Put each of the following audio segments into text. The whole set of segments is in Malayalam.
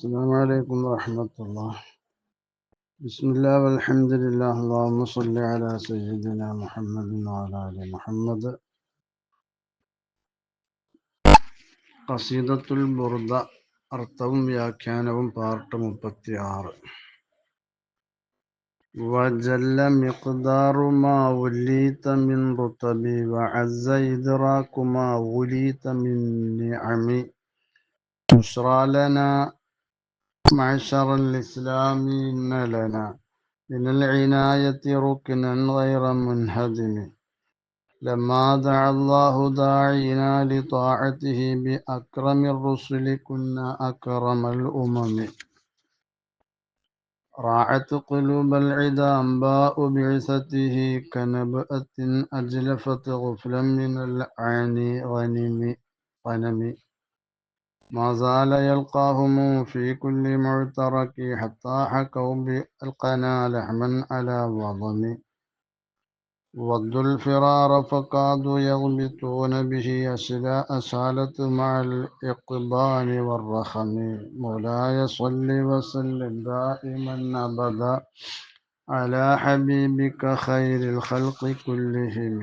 السلام عليكم ورحمة الله. بسم الله والحمد لله. اللهم صل على سيدنا محمد وعلى آل محمد. ഖസീദത്തുൽ ബുർദ അർത്ഥവും വ്യാഖ്യാനവും പാർട്ട് 36. وجل مقدار ما وليت من رتب وعز إدراك ما وليت من نعم بشرى لنا معشر الإسلام إن لنا من العناية ركنا غير منهدم لما دعا الله داعينا لطاعته بأكرم الرسل كنا أكرم الأمم راعت قلوب العدا أنباء بعثته كنبأة أجلفت غفلا من العاني غنم ما زال يلقاهم في كل معترك حتى حكوا بالقنا لحما على وضم ودوا الفرار فكادوا يغبطون به أسالت مع الإقبال والرخم مولاي صل وسلم دائما أبدا على حبيبك خير الخلق كلهم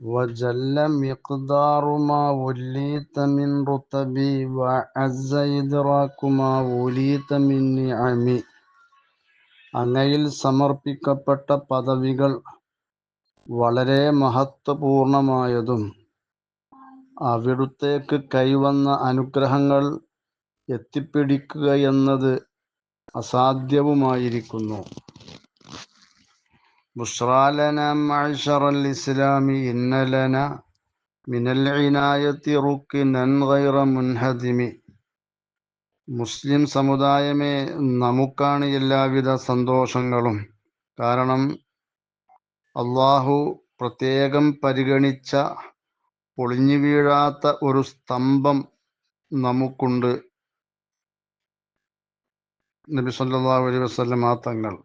وجل مقدار ما وليت من رتبي وعز إدراك ما وليت من نعمي. അങ്ങയിൽ സമർപ്പിക്കപ്പെട്ട പദവികൾ വളരെ മഹത്വപൂർണമായതും അവിടുത്തേക്ക് കൈവന്ന അനുഗ്രഹങ്ങൾ എത്തിപ്പിടിക്കുകയെന്നത് അസാധ്യവുമായിരിക്കുന്നു. ബുശ്റാ ലനാ മഅ്ശറൽ ഇസ്ലാമി ഇന്ന ലനാ മിനൽ ഇനായത്തി റുക്നൻ ഗൈറ മുൻഹദിമി. മുസ്ലിം സമുദായമേ, നമുക്കാണ് എല്ലാവിധ സന്തോഷങ്ങളും. കാരണം അള്ളാഹു പ്രത്യേകം പരിഗണിച്ച പൊളിഞ്ഞു വീഴാത്ത ഒരു സ്തംഭം നമുക്കുണ്ട്. നബി സല്ലല്ലാഹു അലൈഹി വസല്ലം തങ്ങൾ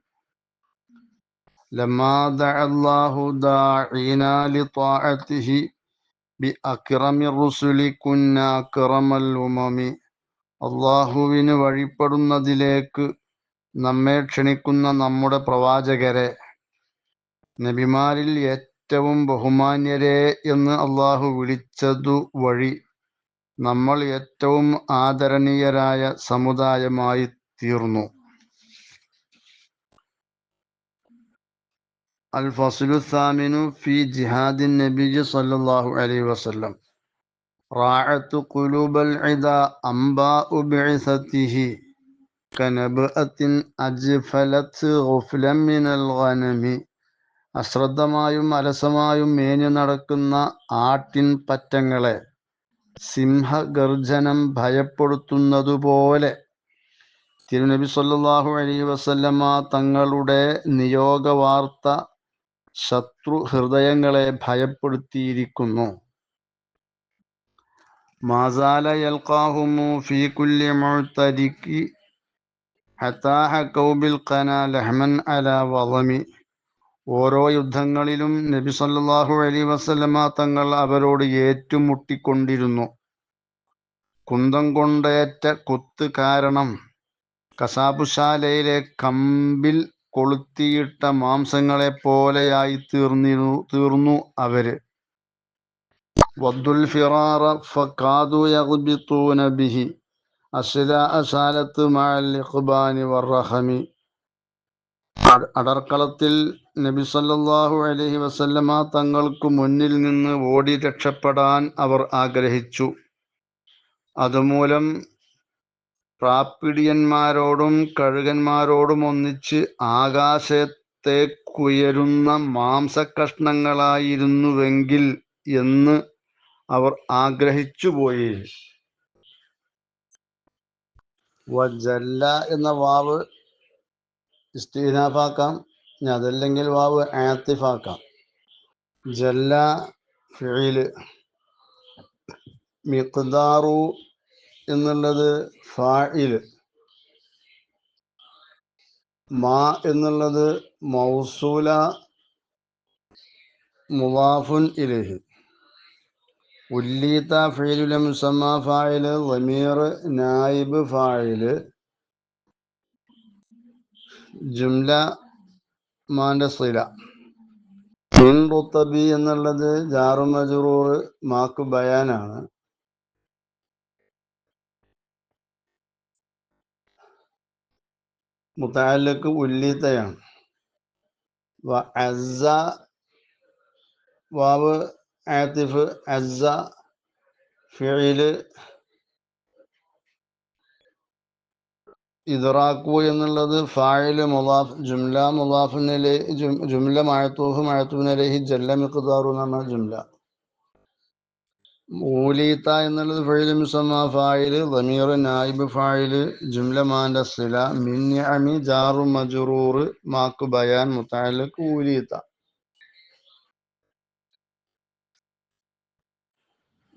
ലമ്മാ ദഅ അല്ലാഹു ദാഇനാ ലിത്വാഅതിഹി ബിഅക്റമി റുസുലി കുന്നാ അക്റമൽ ഉമമി. അള്ളാഹുവിന് വഴിപ്പെടുന്നതിലേക്ക് നമ്മെ ക്ഷണിക്കുന്ന നമ്മുടെ പ്രവാചകരെ നബിമാരിൽ ഏറ്റവും ബഹുമാന്യരെ എന്ന് അള്ളാഹു വിളിച്ചതു വഴി നമ്മൾ ഏറ്റവും ആദരണീയരായ സമുദായമായി തീർന്നു. അൽ ഫസ്ലു സാമിനു ഫി ജിഹാദിൻ നബി സല്ലല്ലാഹു അലൈഹി വസല്ലം. റാഅത്തു ഖുലൂബൽ ഇദാ അംബാഉ ബിഇസതിഹി കനബഅത്തിൻ അജ്ഫലത് ഗുഫ്ലൻ മിനൽ ഗനമി. അശ്രദ്ധമായും അലസമായും മേഞ്ഞു നടക്കുന്ന ആട്ടിൻ പറ്റങ്ങളെ സിംഹഗർജനം ഭയപ്പെടുത്തുന്നതുപോലെ തിരുനബി സല്ലല്ലാഹു അലൈഹി വസല്ലമ തങ്ങളുടെ നിയോഗ വാർത്ത ശത്രു ഹൃദയങ്ങളെ ഭയപ്പെടുത്തിയിരിക്കുന്നു. മാസാല യൽഖാഹുമു ഫീ കുല്ലി മുഅ്തരികി ഹത്താ ഹകൗ ബിൽ ഖനാ ലഹ്മൻ അലാ വളമി. ഓരോ യുദ്ധങ്ങളിലും നബി സല്ലല്ലാഹു അലൈഹി വസല്ലമ തങ്ങൾ അവരോട് ഏറ്റുമുട്ടിക്കൊണ്ടിരുന്നു. കുന്തം കൊണ്ടേറ്റ കുത്ത് കാരണം കസാബുശാലയിലെ കമ്പിൽ കൊളുത്തിയിട്ട മാംസങ്ങളെ പോലെയായി തീർന്നു അവര്. വദ്ദുൽ ഫിറാറ ഫകാദു യഗ്ബിതൂന ബിഹി അസാലത്ത് മഅൽ ഇഖ്ബാനി വറഹമി. അടർക്കളത്തിൽ നബി സല്ലല്ലാഹു അലൈഹി വസല്ലമ തങ്ങൾക്ക് മുന്നിൽ നിന്ന് ഓടി രക്ഷപ്പെടാൻ അവർ ആഗ്രഹിച്ചു. അതുമൂലം പ്രാപ്പിടിയന്മാരോടും കഴുകന്മാരോടും ഒന്നിച്ച് ആകാശത്തേക്കുയരുന്ന മാംസകഷ്ണങ്ങളായിരുന്നുവെങ്കിൽ എന്ന് അവർ ആഗ്രഹിച്ചുപോയി. വജല്ല എന്ന വാവ് ഇസ്തിനാഫാക്കാം, അതല്ലെങ്കിൽ വാവ് ആത്തിഫാക്കാം. ജല്ല ഫിഇല്, മിഖ്ദാറു എന്നുള്ളത് ഫാഇല്, മാ എന്നുള്ളത് മൗസൂല മുവാഫുൻ ഇലൈഹി. ഉല്ലീത്ത ഫീലുൽ മുസമ്മ ഫായില് ളമീർ നായിബ് ഫായില് ജുംല മാന്റെ സില. മിൻ റുത്തബി എന്നുള്ളത് ജാറു മജ്റൂർ മാക്ക് ബയാനാണ്. മുതഅല്ലിഖ് ഉല്ലീത്തയാണ്. വ അസ്സ വാവ് ആതിഫ് അസ്സ ഫിഇല് ഇദ്റാഖു എന്നുള്ളത് ഫായില് മുളാഫ് ജുംല മുളാഫിൻ ഇലൈഹി ജുംല മഅതൂഫുൻ ഇലൈഹി ജല്ല മിഖ്ദാറു എന്ന ജുംല. ഊലീത്ത എന്നുള്ളത് ഫിഇല് മുസമ്മ ഫായില് ളമീർ നായിബ് ഫായില് ജുംല മാന്റെ സില മിൻ നിഅമി ജാറു മജ്റൂർ മാക്ക് ബയാൻ മുതഅല്ലിഖ് ഊലീത്ത.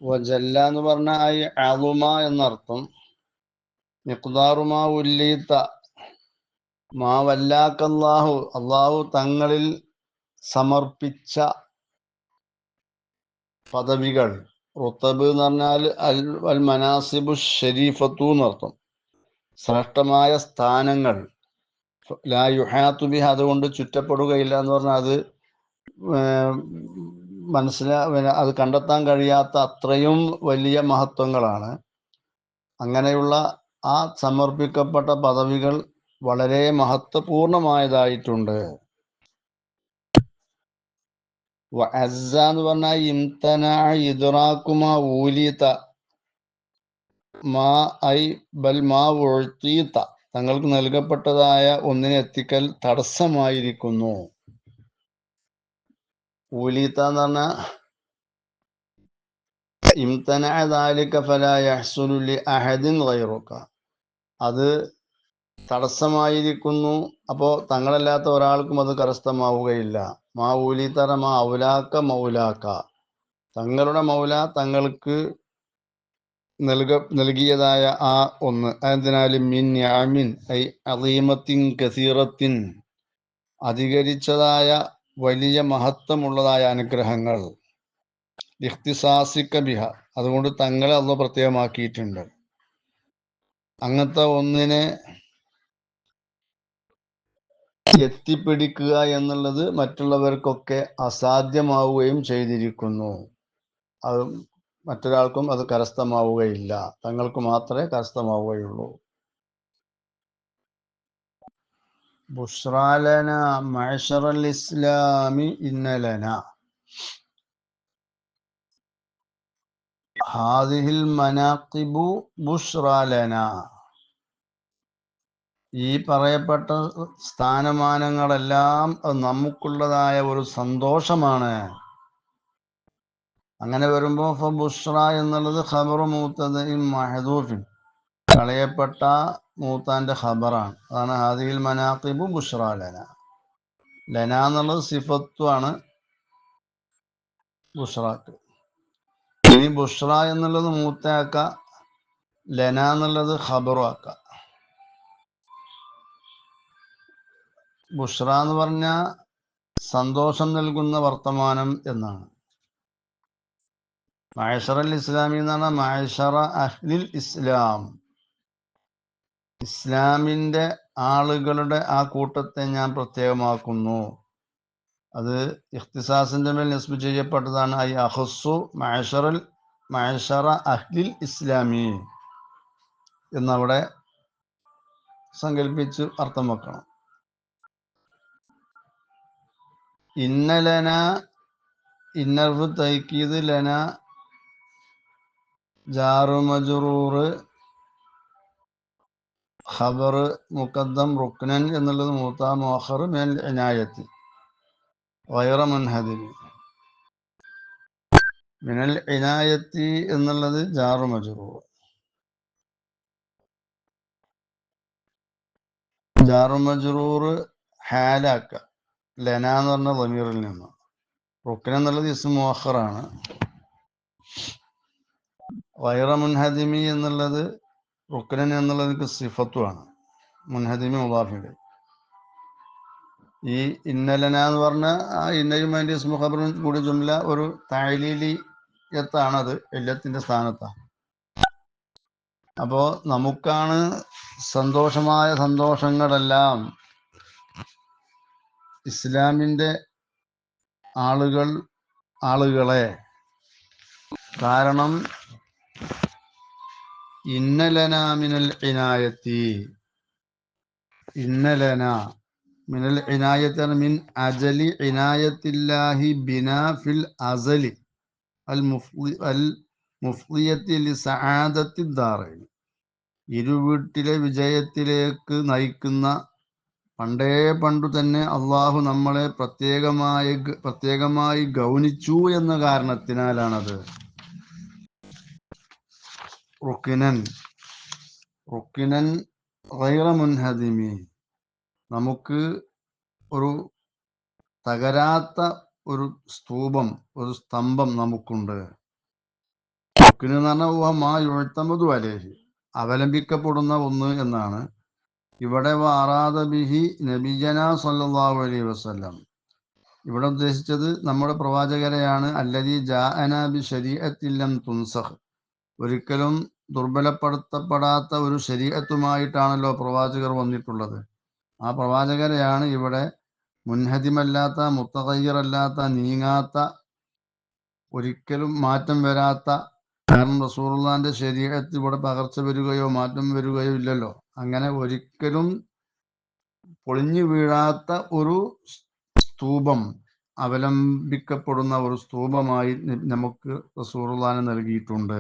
വജല്ല എന്ന് പറഞ്ഞാൽ ഐ അളുമ എന്നർത്ഥം. മിഖ്ദാറു മാ ഉല്ലീത്ത മാ വല്ലാക്കല്ലാഹു അള്ളാഹു തങ്ങളിൽ സമർപ്പിച്ച പദവികൾ. റുത്തബ് എന്ന് പറഞ്ഞാൽ അൽ മനാസിബു ഷരീഫത്തു എന്നർത്ഥം, ശ്രേഷ്ഠമായ സ്ഥാനങ്ങൾ. ലാ യുഹാത്തു ബിഹ അതുകൊണ്ട് ചുറ്റപ്പെടുകയില്ല എന്ന് പറഞ്ഞാൽ അത് അത് കണ്ടെത്താൻ കഴിയാത്ത അത്രയും വലിയ മഹത്വങ്ങളാണ്. അങ്ങനെയുള്ള ആ സമർപ്പിക്കപ്പെട്ട പദവികൾ വളരെ മഹത്വപൂർണമായതായിട്ടുണ്ട്. വഅസ്സ എന്ന് പറഞ്ഞാൽ ഇംതനഅ ഇദ്റാകുമ ഊലീത മാ ഐ ബൽ മാ ഉഅ്തീത തങ്ങൾക്ക് നൽകപ്പെട്ടതായ ഒന്നിനെ എത്തിക്കൽ തടസ്സമായിരിക്കുന്നു. ഊലീത എന്ന് പറഞ്ഞാൽ ഇംതനഅ ദാലിക ഫലാ യഹ്സുലു ലി അഹദിൻ ഗൈറുക അത് തടസ്സമായിരിക്കുന്നു, അപ്പോൾ തങ്ങളല്ലാത്ത ഒരാൾക്കും അത് കരസ്ഥമാവുകയില്ല. മാ ഊലീതറ മാ ഔലാക്ക മൗലാക്ക തങ്ങളുടെ മൗല തങ്ങൾക്ക് നൽകിയതായ ആ ഒന്ന്. എന്തിനാലും മിൻ നിഅമിൻ ഐ അളീമത്തിൻ കസീറത്തിൻ അധികരിച്ചതായ വലിയ മഹത്വമുള്ളതായ അനുഗ്രഹങ്ങൾ. ഇഖ്തിസാസിക ബിഹ അതുകൊണ്ട് തങ്ങളെ അല്ലാഹു പ്രത്യേകമാക്കിയിട്ടുണ്ട്. അങ്ങനത്തെ ഒന്നിനെ എത്തിപ്പിടിക്കുക എന്നുള്ളത് മറ്റുള്ളവർക്കൊക്കെ അസാധ്യമാവുകയും ചെയ്തിരിക്കുന്നു. അത് മറ്റൊരാൾക്കും അത് കരസ്ഥമാവുകയില്ല, തങ്ങൾക്ക് മാത്രമേ കരസ്ഥമാവുകയുള്ളൂ. ബുശ്റാലന മഅ്ശറൽ ഇസ്ലാമി ഇന്നലന ഹാദിഹിൽ മനാഖിബു ബുശ്റാലന ഈ പറയപ്പെട്ട സ്ഥാനമാനങ്ങളെല്ലാം നമുക്കുള്ളതായ ഒരു സന്തോഷമാണ്. അങ്ങനെ വരുമ്പോൾ ഫബുശ്ര എന്നുള്ളത് ഖബറു മൂത്തദഇൻ മഹദൂഫിൻ കളയപ്പെട്ട മൂത്താന്റെ ഖബറാണ്. അതാണ് ഹാദിഹിൽ മനാഖിബു ബുശ്ര ലന. ലന എന്നുള്ളത് സിഫത്വാണ് ബുശ്രാക്ക്. ഇനി ബുശ്ര എന്നുള്ളത് മൂത്തയാക്ക, ലന എന്നുള്ളത് ഖബറു ആക്ക. ബുശ്ര എന്ന് പറഞ്ഞാൽ സന്തോഷം നൽകുന്ന വർത്തമാനം എന്നാണ്. മഅ്ശറൽ ഇസ്ലാമി എന്ന് പറഞ്ഞാൽ മഅ്ശറ അഹ്ലിൽ ഇസ്ലാം ഇസ്ലാമിന്റെ ആളുകളുടെ ആ കൂട്ടത്തെ ഞാൻ പ്രത്യേകമാക്കുന്നു. അത് ഇഖ്തിസാസിന്റെ മേൽ നിസ്ബ് ചെയ്യപ്പെട്ടതാണ്. ഐ അഖസ്സു മഅ്ശറ അഹ്ലിൽ ഇസ്ലാമി എന്നവിടെ സങ്കല്പിച്ച് അർത്ഥം വെക്കണം. ഇന്നലന ഇന്നർഫ് തൈക്കീദ് ലന ജാറു മജ്റൂർ ഖബർ മുഖദ്ദം റുക്നൻ എന്നുള്ളത് മൂത്ത മുഅഖർ മിനൽ ഇനായത്തി ഗൈറ മുൻഹദിമി. മിനൽ ഇനായത്തി എന്നുള്ളത് ജാറു മജ്റൂർ. ജാറു മജ്റൂർ ഹാലാക്ക ലന എന്ന് പറഞ്ഞ ളമീറിൽ നിന്ന്. റുക്ൻ എന്നുള്ളത് ഇസ്മു മുഅഖറാണ്. ഗൈറ മുൻഹദിമി എന്നുള്ളത് റുക്നൻ എന്നുള്ളത് സിഫത്തുമാണ്. മുൻഹദിമി മുദാഫിലെ. ഈ ഇന്നലന എന്ന് പറഞ്ഞ ആ ഇന്നയും അതിന്റെ ഇസ്മു ഖബറും കൂടി ജുംല ഒരു തഅലീലി യത്താണത്, ഇല്ലത്തിന്റെ സ്ഥാനത്താണ്. അപ്പോ നമുക്കാണ് സന്തോഷമായ സന്തോഷങ്ങളെല്ലാം ഇസ്ലാമിന്റെ ആളുകളെ. കാരണം ഇന്നലന മിനൽ ഇനായത്തി, ഇന്നലന മിനൽ ഇനായത്തി മിൻ അജലി ഇനായത്തില്ലാഹി ബിനാ ഫിൽ അസലി അൽ മുഫ്ലിയത്തി ലിസആദത്തി ദാറൈൻ. ഇരുവീട്ടിലെ വിജയത്തിലേക്ക് നയിക്കുന്ന പണ്ടു തന്നെ അള്ളാഹു നമ്മളെ പ്രത്യേകമായി ഗൗനിച്ചു എന്ന കാരണത്തിനാലാണത്. റുക്കിനൻ ഗൈറ മുൻഹദിമി, നമുക്ക് ഒരു തകരാത്ത ഒരു സ്തംഭം നമുക്കുണ്ട്. റുക്കിന് എന്ന് പറഞ്ഞാൽ മാ യുഅ്തമദു അലൈഹി, അവലംബിക്കപ്പെടുന്ന ഒന്ന് എന്നാണ്. ഇവിടെ വഅറാദ ബിഹി നബിയന സല്ലല്ലാഹു അലൈഹി വസല്ലം, ഇവിടെ ഉദ്ദേശിച്ചത് നമ്മുടെ പ്രവാചകരെയാണ്. അല്ലദീ ജാഅന ബി ശരീഅത്തിൻ ലം തുൻസഖ്, ഒരിക്കലും ദുർബലപ്പെടുത്തപ്പെടാത്ത ഒരു ശരീഅത്തുമായിട്ടാണല്ലോ പ്രവാചകർ വന്നിട്ടുള്ളത്. ആ പ്രവാചകരെയാണ് ഇവിടെ മുൻഹദിമല്ലാത്ത, മുത്തഗയ്യിറല്ലാത്ത, നീങ്ങാത്ത, ഒരിക്കലും മാറ്റം വരാത്ത. കാരണം റസൂലുള്ളാഹിന്റെ ശരീഅത്ത് ഇവിടെ പകർച്ച വരികയോ മാറ്റം വരികയോ ഇല്ലല്ലോ. അങ്ങനെ ഒരിക്കലും പൊളിഞ്ഞു വീഴാത്ത ഒരു സ്തൂപം, അവലംബിക്കപ്പെടുന്ന ഒരു സ്തൂപമായി നമുക്ക് റസൂലുള്ളാഹിനെ നൽകിയിട്ടുണ്ട്.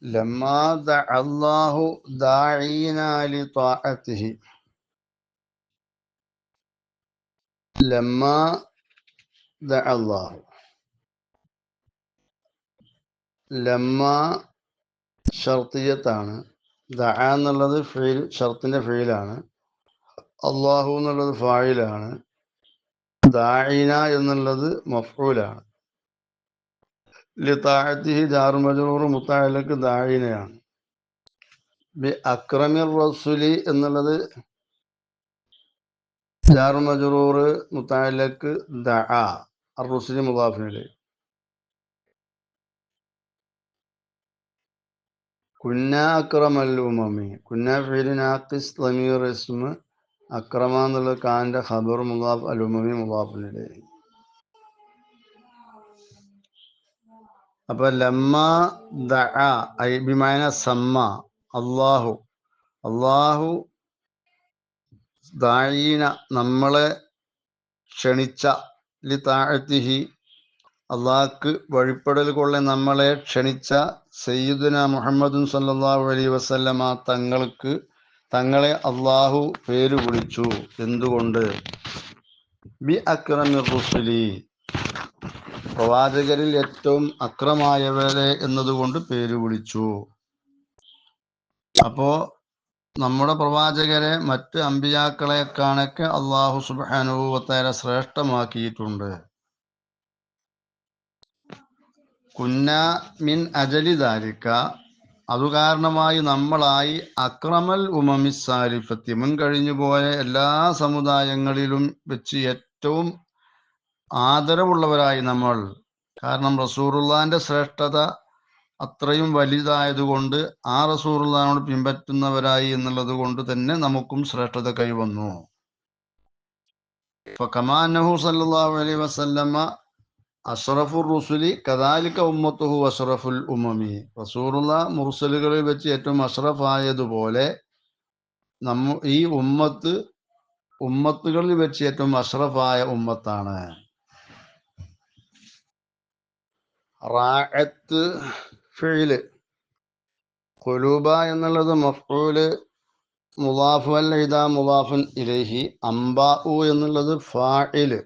ലമ്മാ ദഅല്ലാഹു ദാഈനാ ലിതാഅതിഹി, ലമ്മാ ദഅല്ലാഹു, ലമ്മാ ഷർത്തിയത്താണ്. ദഅ എന്നുള്ളത് ഫീൽ, ഷർത്തിന്റെ ഫീലാണ്. അല്ലാഹു എന്നുള്ളത് ഫായിലാണ്. ദാഈന എന്നുള്ളത് മഫ്ഊലാണ്. ലിതാഅതിഹി ജാറു മജ്റൂർ മുതഅല്ലഖ് ദാഈനയാണ്. ബി അക്രമിർ റസൂലി എന്നുള്ളത് ജാറു മജ്റൂർ മുതഅല്ലഖ് ദഅ, അർ-റസൂലി മുദാഫ് ഇലൈഹി. കുന്നാ അക്രമൽ ഉമമി, കുന്നാ ഫീൽ നാഖിസ് ളമീർ ഇസ്മ, അക്രമ എന്നുള്ളത് കാന്റെ ഖബർ മുദാഫ്, അൽ ഉമമി മുദാഫ് ഇലൈഹി. അപ്പൊ ലമ്മ ദഅ ഐ ബിമഅന സമ്മ, അല്ലാഹു ദാഈന നമ്മളെ ക്ഷണിച്ച, ലിതാഅതിഹി അള്ളാഹ്ക്ക് വഴിപ്പെടൽ കൊള്ളെ നമ്മളെ ക്ഷണിച്ച സയ്യിദുന മുഹമ്മദുൻ സല്ലല്ലാഹു അലൈഹി വസല്ലമ തങ്ങളെ അള്ളാഹു പേര് വിളിച്ചു. എന്തുകൊണ്ട്? ബി അക്രമിർ റുസുലി, പ്രവാചകരിൽ ഏറ്റവും അക്രമായവരെ എന്നതുകൊണ്ട് പേര് വിളിച്ചു. അപ്പോ നമ്മുടെ പ്രവാചകരെ മറ്റ് അമ്പിയാക്കളെക്കാണൊക്കെ അള്ളാഹു സുബ്ഹാനഹു വ തആല ശ്രേഷ്ഠമാക്കിയിട്ടുണ്ട്. കുന്ന മിൻ അജലി ദാലിക, അതുകാരണമായി നമ്മളായി അക്രമൽ ഉമമി സാലിഫത്തി, മുൻകഴിഞ്ഞു പോയ എല്ലാ സമുദായങ്ങളിലും വെച്ച് ഏറ്റവും ആദരവുള്ളവരായി നമ്മൾ. കാരണം റസൂലുള്ളാഹിന്റെ ശ്രേഷ്ഠത അത്രയും വലുതായതുകൊണ്ട് ആ റസൂലുള്ളാഹിനോട് പിൻപറ്റുന്നവരായി എന്നുള്ളത് കൊണ്ട് തന്നെ നമുക്കും ശ്രേഷ്ഠത കൈവന്നു. ഫകമാ അന്നഹു സല്ലല്ലാഹു അലൈഹി വസല്ലമ അഷ്റഫുർ റുസുലി കദാലിക ഉമ്മത്തുഹു അഷ്റഫുൽ ഉമമി, റസൂലുള്ളാഹ് മുർസലുകളിൽ വെച്ച് ഏറ്റവും അഷ്റഫായതുപോലെ ഈ ഉമ്മത്തുകളിൽ വെച്ച് ഏറ്റവും അഷ്റഫായ ഉമ്മത്താണ്. റാഅത്ത് ഫിഇല്, ഖുലൂബ എന്നുള്ളത് മഫ്ഊല് മുദാഫ് അൽ ഇദാ മുദാഫുൻ ഇലൈഹി. അംബാഉ എന്നുള്ളത് ഫാഇല്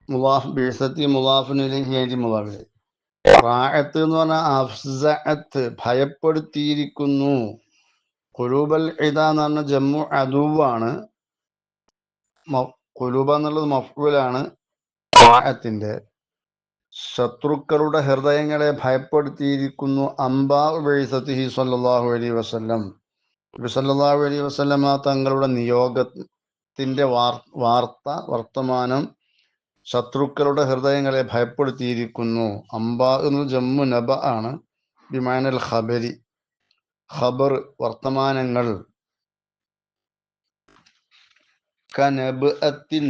മുദാഫ് ബിഅസത്തി മുദാഫുൻ ഇലൈഹി അയ്തി മുദാഫ് ഇലൈഹി. റാഅത്ത് എന്ന് പറഞ്ഞാൽ അഫ്സഅത്ത്, ഭയപ്പെടുത്തിയിരിക്കുന്നു. ഖുലൂബൽ ഇദാ എന്ന് പറഞ്ഞ ജമ്മു അദുവാണ്. ഖുലൂബ എന്നുള്ളത് മഫ്ഊലാണ് റാഅത്തിന്റെ. ശത്രുക്കളുടെ ഹൃദയങ്ങളെ ഭയപ്പെടുത്തിയിരിക്കുന്നു. അംബാഉ ബിഅസത്തിഹി സ്വല്ലല്ലാഹു അലൈഹി വസല്ലം, നബി സല്ലല്ലാഹു അലൈഹി വസല്ലമ തങ്ങളുടെ നിയോഗത്തിന്റെ വർത്തമാനം ശത്രുക്കളുടെ ഹൃദയങ്ങളെ ഭയപ്പെടുത്തിയിരിക്കുന്നു. അംബാ എന്ന് ജമ്മു നബ ആണ്, ബിമാനൽ ഖബരി, ഖബർ വർത്തമാനങ്ങൾ. കനബ്അത്തിൻ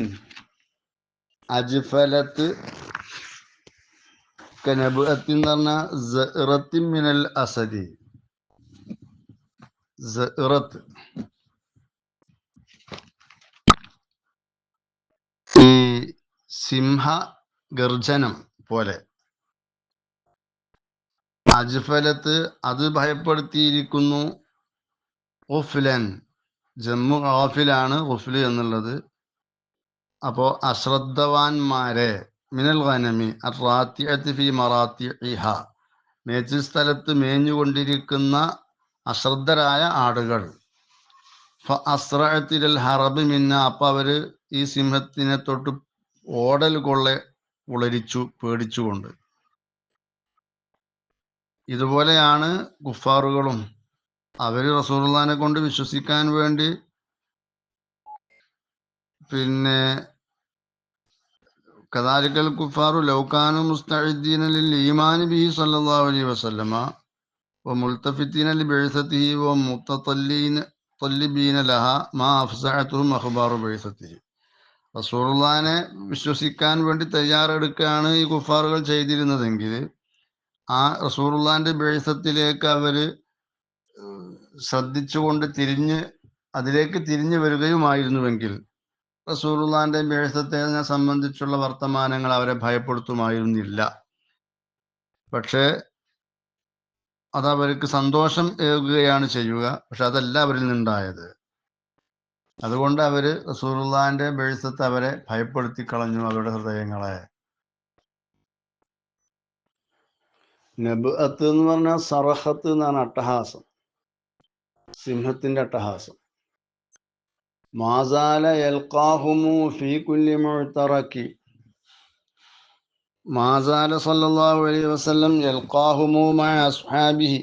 അജ്ഫലത്ത്, കനബ്അത്തിൻ എന്ന് പറഞ്ഞാൽ സഅറത്തിൻ മിനൽ അസദി, സഅറത്ത് ഈ സിംഹ ഗർജനം പോലെ. അജ്ഫലത്ത് അത് ഭയപ്പെടുത്തിയിരിക്കുന്നു. ഗുഫ്ലൻ ജമ്മു ഗാഫിലാണ് ഗുഫ്ല് എന്നുള്ളത്. അപ്പോൾ അശ്രദ്ധവാന്മാരെ, മിനൽ ഗനമി അറാത്തിഅത്തി ഫി മറാത്തിഇഹ, മേച്ചിൽ സ്ഥലത്ത് മേഞ്ഞുകൊണ്ടിരിക്കുന്ന അശ്രദ്ധരായ ആടുകൾ. അസ്രഅത്തിൽ ഹറബ് മിന്ന, അപ്പം അവര് ഈ സിംഹത്തിനെ തൊട്ട് ഓടൽ ഉളരിച്ചു പേടിച്ചുകൊണ്ട്. ഇതുപോലെയാണ് കുഫാറുകളും. അവര് റസൂലുള്ളാഹിനെ കൊണ്ട് വിശ്വസിക്കാൻ വേണ്ടി പിന്നെ കദാലിക്കൽ കുഫാറു ലൗകാനു മുസ്തഇദ്ദീന ലിൽ ഈമാനി ബിഹി സല്ലല്ലാഹു അലൈഹി വസല്ലമ വമുൽതഫിത്തീന ലിബിഅസതിഹി വമുത്തല്ലബീന ലഹ മാ അഫ്സഅതുഹും അഖ്ബാറു ബിഅസതിഹി. റസൂലുള്ളാഹിനെ വിശ്വസിക്കാൻ വേണ്ടി തയ്യാറെടുക്കുകയാണ് ഈ കുഫാറുകൾ ചെയ്തിരുന്നതെങ്കിൽ ആ റസൂലുള്ളാഹിന്റെ ബിഅസത്തിലേക്ക് അവര് ശ്രദ്ധിച്ചുകൊണ്ട് അതിലേക്ക് തിരിഞ്ഞു വരികയുമായിരുന്നുവെങ്കിൽ റസൂലുള്ളാഹിന്റെ ബിഅസത്തെ സംബന്ധിച്ചുള്ള വർത്തമാനങ്ങൾ അവരെ ഭയപ്പെടുത്തുമായിരുന്നില്ല. പക്ഷേ അതവർക്ക് സന്തോഷം ഏകുകയാണ് ചെയ്യുക. പക്ഷെ അതല്ല അവരിൽ നിന്നുണ്ടായത്. അതുകൊണ്ട് അവര് റസൂലുള്ളാഹിന്റെ ബിഅസത്ത് അവരെ ഭയപ്പെടുത്തി കളഞ്ഞു, അവരുടെ ഹൃദയങ്ങളെ. നബ്അത്ത് എന്ന് പറഞ്ഞാൽ സറഹത്ത് എന്നാണ്, അട്ടഹാസം, സിംഹത്തിന്റെ അട്ടഹാസം. മാസാല യൽഖാഹുമു ഫീ കുല്ലി മുഅ്തറക്കി, മാസാല സല്ലല്ലാഹു അലൈഹി വസല്ലം യൽഖാഹുമു മഅ അസ്ഹാബിഹി,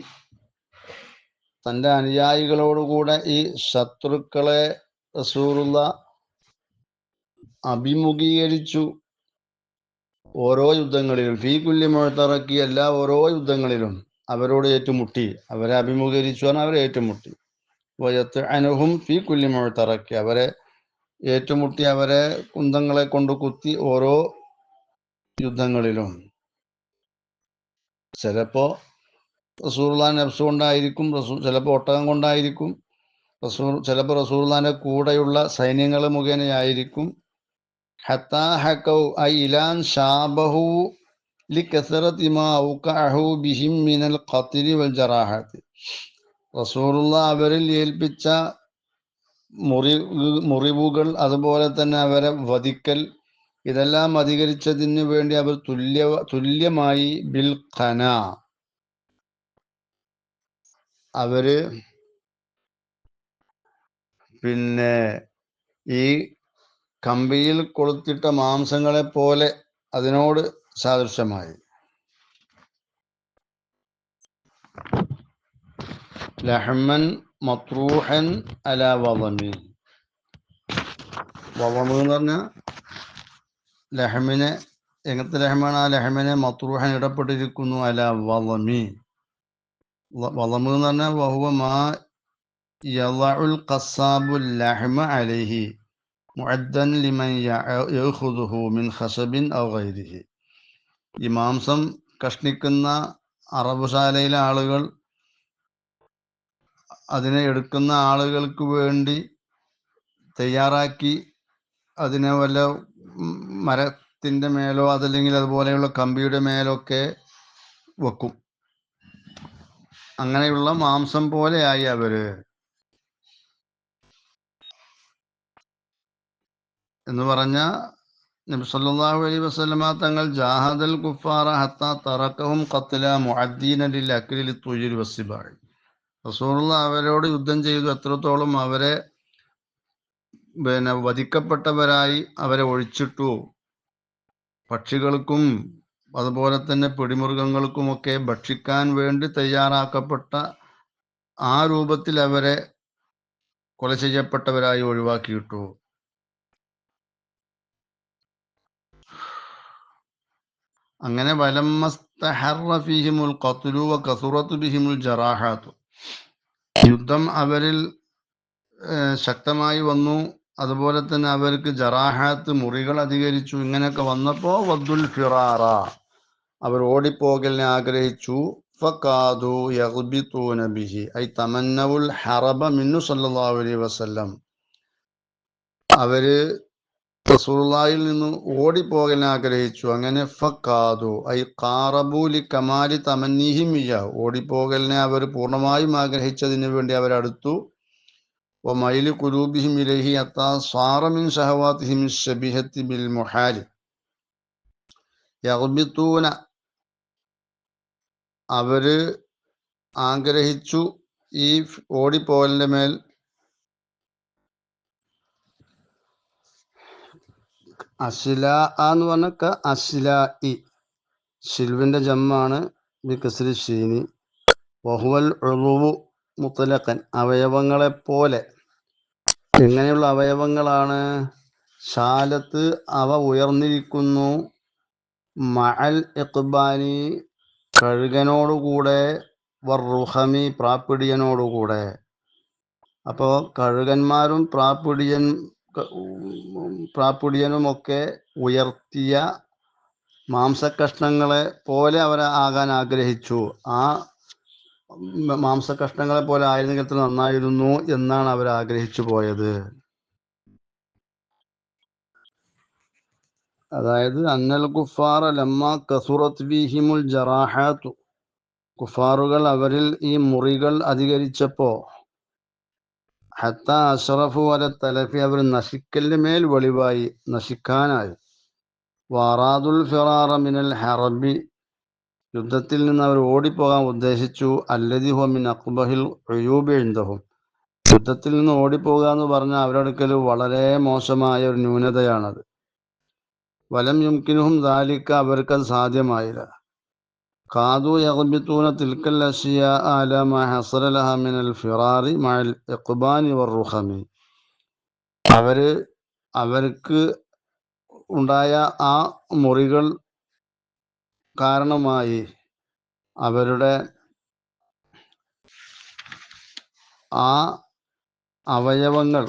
തന്റെ അനുയായികളോടുകൂടെ ഈ ശത്രുക്കളെ റസൂലുള്ള അഭിമുഖീകരിച്ചു. ഓരോ യുദ്ധങ്ങളിലും, ഫീ കുല്ലി മുഅ്തറക്കി, എല്ലാ ഓരോ യുദ്ധങ്ങളിലും അവരോട് ഏറ്റുമുട്ടി. അവരെ അഭിമുഖീകരിച്ചു പറഞ്ഞാൽ അവരെ ഏറ്റുമുട്ടി. വയത്അനുഹും ഫീ കുല്ലി മുഅ്തറക്കി, അവരെ ഏറ്റുമുട്ടി, അവരെ കുന്തങ്ങളെ കൊണ്ട് കുത്തി ഓരോ യുദ്ധങ്ങളിലും. ചിലപ്പോ റസൂലുള്ളാഹിന്റെ നഫ്സ് കൊണ്ടായിരിക്കും, ചിലപ്പോൾ ഒട്ടകം കൊണ്ടായിരിക്കും, ചിലപ്പോൾ റസൂലുള്ളാഹിന്റെ കൂടെയുള്ള സൈന്യങ്ങൾ മുഖേനയായിരിക്കും. ഹത്താ ഹക്കൗ ഐ ഇലാൻ ഷാബഹു ലികസറതി മാ ഔഖഅഹു ബിഹിം മിനൽ ഖത്ലി വൽ ജറാഹത്തി, റസൂലുള്ളാഹി അവരിൽ ഏൽപ്പിച്ച മുറിവുകൾ, അതുപോലെ തന്നെ അവരെ വധിക്കൽ, ഇതെല്ലാം അധികരിച്ചതിന് വേണ്ടി അവർ തുല്യമായി ബിൽ ഖന, അവര് പിന്നെ ഈ കമ്പിയിൽ കൊളുത്തിട്ട മാംസങ്ങളെ പോലെ അതിനോട് സാദൃശ്യമായി. ലഹ്മൻ മത്രൂഹൻ അല വളമി, വളമ് എന്ന് പറഞ്ഞാൽ ലഹ്മിനെ, എങ്ങനത്തെ ലഹ്മാണ്? ആ ലഹ്മിനെ മത്രൂഹൻ ഇടപെട്ടിരിക്കുന്നു, അല വളമി. വളമ് എന്ന് പറഞ്ഞാൽ വഹുവ മാ യളഉൽ ഖസ്സാബുൽ ലഹ്മ അലൈഹി മുഅദ്ദൻ ലിമൻ യഅഖുദുഹു മിൻ ഖസബിൻ ഔ ഗൈരിഹി. ഈ മാംസം കഷ്ണിക്കുന്ന അറബുശാലയിലെ ആളുകൾ, അതിനെ എടുക്കുന്ന ആളുകൾക്ക് വേണ്ടി തയ്യാറാക്കി അതിനെ വല്ല മരത്തിന്റെ മേലോ അതല്ലെങ്കിൽ അതുപോലെയുള്ള കമ്പിയുടെ മേലൊക്കെ വെക്കും. അങ്ങനെയുള്ള മാംസം പോലെയായി അവര് എന്ന് പറഞ്ഞ നബി സല്ലല്ലാഹു അലൈഹി വസല്ലമ തങ്ങൾ ജാഹദൽ കുഫാറ ഹത്താ തറക്കഹും ഖത്ല മുഅദ്ദീന ലിൽ അക്ലി ലിത്തുജുരി വസ്സിബാഇ. റസൂലുള്ളാഹി അവരോട് യുദ്ധം ചെയ്തു, എത്രത്തോളം അവരെ വധിക്കപ്പെട്ടവരായി അവരെ ഒഴിച്ചിട്ടു. പക്ഷികൾക്കും അതുപോലെ തന്നെ പിടിമൃഗങ്ങൾക്കുമൊക്കെ ഭക്ഷിക്കാൻ വേണ്ടി തയ്യാറാക്കപ്പെട്ട ആ രൂപത്തിൽ അവരെ കൊല ചെയ്യപ്പെട്ടവരായി ഒഴിവാക്കിയിട്ടു. അങ്ങനെ വലമ്മസ്തഹറ ഫീഹിമുൽ ഖത്ലു വ കസുറത്തു ബിഹിമുൽ ജറാഹാത്തു, യുദ്ധം അവരിൽ ശക്തമായി വന്നു, അതുപോലെ തന്നെ അവർക്ക് ജറാഹാത്ത് മുറികൾ അധികരിച്ചു. ഇങ്ങനെയൊക്കെ വന്നപ്പോൾ വദ്ദുൽ ഫിറാറ, അവർ ഓടിപ്പോകലിനെ ആഗ്രഹിച്ചു. ഫകാദു യഗ്ബിതൂന ബിഹി ഐ തമന്നവുൽ ഹറബ മിന്നു സല്ലല്ലാഹു അലൈഹി വസല്ലം, അവര് റസൂലുള്ളാഹിയിൽ നിന്ന് ഓടിപ്പോകലിനെ ആഗ്രഹിച്ചു. അങ്ങനെ ഫക്കാദു ഐ ഖാറബൂലി കമാലി തമന്നീഹിം ഇയ്യാ, ഓടിപ്പോകലിനെ അവർ പൂർണ്ണമായും ആഗ്രഹിച്ചതിന് വേണ്ടി അവരടുത്തു. വമൈലി ഖുലൂബിഹിം ഇലൈഹി ഹത്താ സാറ മിൻ ശഹവാതിഹിം ശബിഹത്തി ബിൽ മുഹാലി യഗ്ബിതൂന, അവര് ആഗ്രഹിച്ചു ഈ ഓടിപ്പോകലിന്റെ മേൽ അശില എന്ന് പറഞ്ഞ അശിലായി, ഷിൽവിന്റെ ജമ്മാണ് ബികസ്രി ഷീനി. വഹുവൽ ഉളുവു മുത്തലഖൻ, അവയവങ്ങളെ പോലെ. എങ്ങനെയുള്ള അവയവങ്ങളാണ്? ശാലത്ത്, അവ ഉയർന്നിരിക്കുന്നു. മഅൽ ഇഖ്ബാനി, കഴുകനോടുകൂടെ. വറുഹമി, പ്രാപ്പിടിയനോടുകൂടെ. അപ്പോൾ കഴുകന്മാരും പ്രാപ്പിടിയനുമൊക്കെ ഉയർത്തിയ മാംസകഷ്ണങ്ങളെ പോലെ അവർ ആകാൻ ആഗ്രഹിച്ചു. ആ മാംസകഷ്ണങ്ങളെ പോലെ ആയിരുന്നെങ്കിൽ എത്ര നന്നായിരുന്നു എന്നാണ് അവർ ആഗ്രഹിച്ചു പോയത്. അതായത് അന്നൽ കുഫാറ ലമ്മ കസുറത് ബിഹിമുൽ ജറാഹാത്തു, കുഫാറുകൾ അവരിൽ ഈ മുറികൾ അധികരിച്ചപ്പോ ഹത്ത അഷ്റഫു വല തലഫി, അവർ നശിക്കലിന് മേൽ വെളിവായി, നശിക്കാനായി. വറാദുൽ ഫിറാറ മിനൽ ഹറബി, യുദ്ധത്തിൽ നിന്ന് അവർ ഓടിപ്പോകാൻ ഉദ്ദേശിച്ചു. അല്ലദി ഹുവ മിൻ അഖ്ബഹിൽ ഉയൂബി ഇൻദഹും, യുദ്ധത്തിൽ നിന്ന് ഓടിപ്പോകുക എന്ന് പറഞ്ഞാൽ അവരുടെ അടുക്കൽ വളരെ മോശമായ ഒരു ന്യൂനതയാണത്. വലം യുംകിനുഹും ദാലിക, അവർക്കത് സാധ്യമായില്ല. കാദു യഗ്ബിതൂന തിൽക്കൽ അഷ്യാ അലാ മാ ഹസല ലഹാ മിനൽ ഫിറാറി മഅൽ ഇഖ്ബാനി വറുഖമി, അവർക്ക് ഉണ്ടായ ആ മുറികൾ കാരണമായി അവരുടെ ആ അവയവങ്ങൾ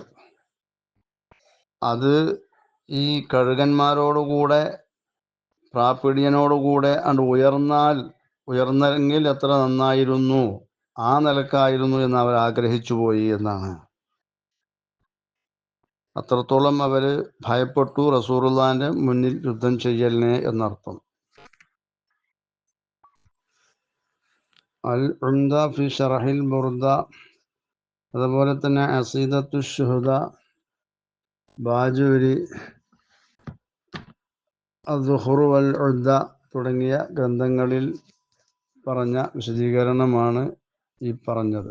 അത് ഈ കഴുകന്മാരോടുകൂടെ പ്രാപ്പിടിയനോടുകൂടെ ഉയർന്നെങ്കിൽ എത്ര നന്നായിരുന്നു, ആ നിലക്കായിരുന്നു എന്ന് അവർ ആഗ്രഹിച്ചു പോയി എന്നാണ്. അത്രത്തോളം അവര് ഭയപ്പെട്ടു റസൂലുള്ളാഹിന്റെ മുന്നിൽ യുദ്ധം ചെയ്യലിനെ എന്നർത്ഥം. അൽ ഉംദ ഫി ഷറഹിൽ ബുർദ, അതുപോലെ തന്നെ അസീദത്തു ശുഹദ, ബാജൂരി, അദ്ദുഖുർ വൽ ഉദ്ദ തുടങ്ങിയ ഗ്രന്ഥങ്ങളിൽ പറഞ്ഞ വിശദീകരണമാണ് ഈ പറഞ്ഞത്.